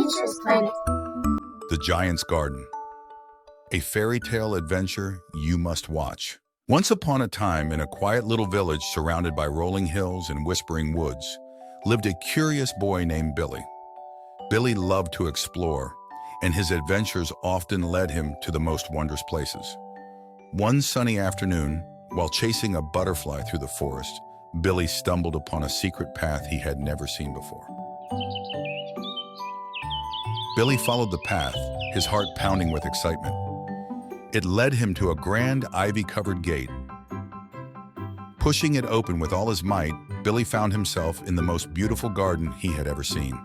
Miniatures Planet. The Giant's Garden. A fairy tale adventure you must watch. Once upon a time, in a quiet little village surrounded by rolling hills and whispering woods, lived a curious boy named Billy. Billy loved to explore, and his adventures often led him to the most wondrous places. One sunny afternoon, while chasing a butterfly through the forest, Billy stumbled upon a secret path he had never seen before. Billy followed the path, his heart pounding with excitement. It led him to a grand ivy-covered gate. Pushing it open with all his might, Billy found himself in the most beautiful garden he had ever seen.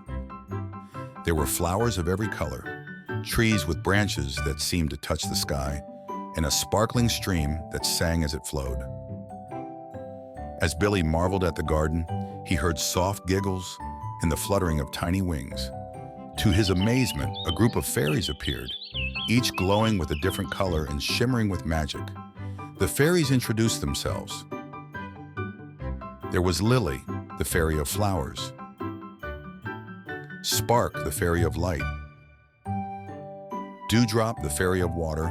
There were flowers of every color, trees with branches that seemed to touch the sky, and a sparkling stream that sang as it flowed. As Billy marveled at the garden, he heard soft giggles and the fluttering of tiny wings. To his amazement, a group of fairies appeared, each glowing with a different color and shimmering with magic. The fairies introduced themselves. There was Lily, the fairy of flowers, Spark, the fairy of light, Dewdrop, the fairy of water,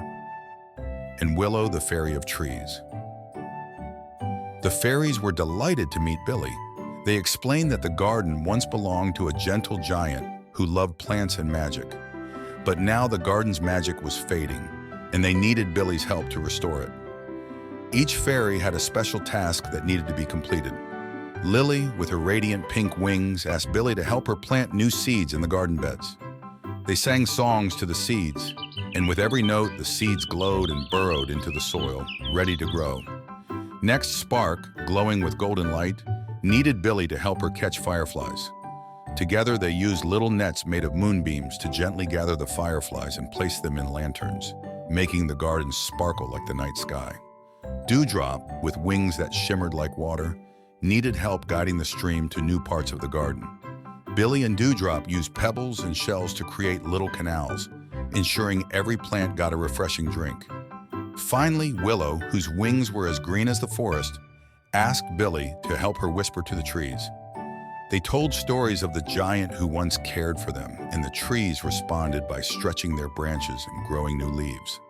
and Willow, the fairy of trees. The fairies were delighted to meet Billy. They explained that the garden once belonged to a gentle giant who loved plants and magic. But now the garden's magic was fading, and they needed Billy's help to restore it. Each fairy had a special task that needed to be completed. Lily, with her radiant pink wings, asked Billy to help her plant new seeds in the garden beds. They sang songs to the seeds, and with every note, the seeds glowed and burrowed into the soil, ready to grow. Next, Spark, glowing with golden light, needed Billy to help her catch fireflies. Together, they used little nets made of moonbeams to gently gather the fireflies and place them in lanterns, making the garden sparkle like the night sky. Dewdrop, with wings that shimmered like water, needed help guiding the stream to new parts of the garden. Billy and Dewdrop used pebbles and shells to create little canals, ensuring every plant got a refreshing drink. Finally, Willow, whose wings were as green as the forest, asked Billy to help her whisper to the trees. They told stories of the giant who once cared for them, and the trees responded by stretching their branches and growing new leaves.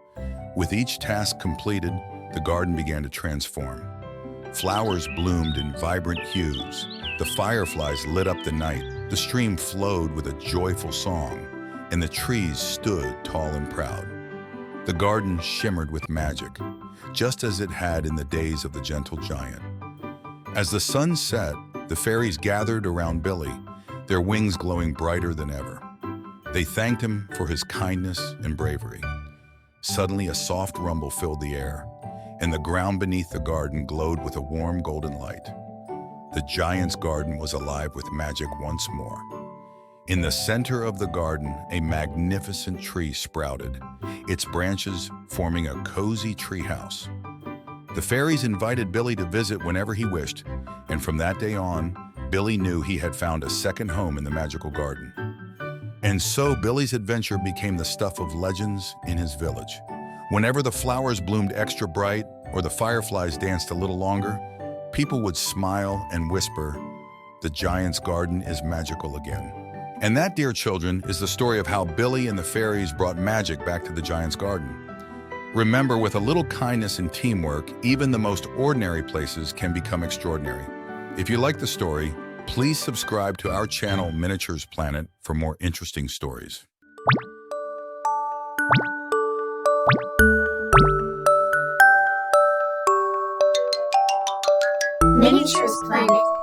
With each task completed, the garden began to transform. Flowers bloomed in vibrant hues, the fireflies lit up the night, the stream flowed with a joyful song, and the trees stood tall and proud. The garden shimmered with magic, just as it had in the days of the gentle giant. As the sun set, the fairies gathered around Billy, their wings glowing brighter than ever. They thanked him for his kindness and bravery. Suddenly, a soft rumble filled the air, and the ground beneath the garden glowed with a warm golden light. The giant's garden was alive with magic once more. In the center of the garden, a magnificent tree sprouted, its branches forming a cozy treehouse. The fairies invited Billy to visit whenever he wished, and from that day on, Billy knew he had found a second home in the magical garden. And so Billy's adventure became the stuff of legends in his village. Whenever the flowers bloomed extra bright or the fireflies danced a little longer, people would smile and whisper, "The giant's garden is magical again." And that, dear children, is the story of how Billy and the fairies brought magic back to the giant's garden. Remember, with a little kindness and teamwork, even the most ordinary places can become extraordinary. If you like the story, please subscribe to our channel Miniatures Planet for more interesting stories. Miniatures Planet.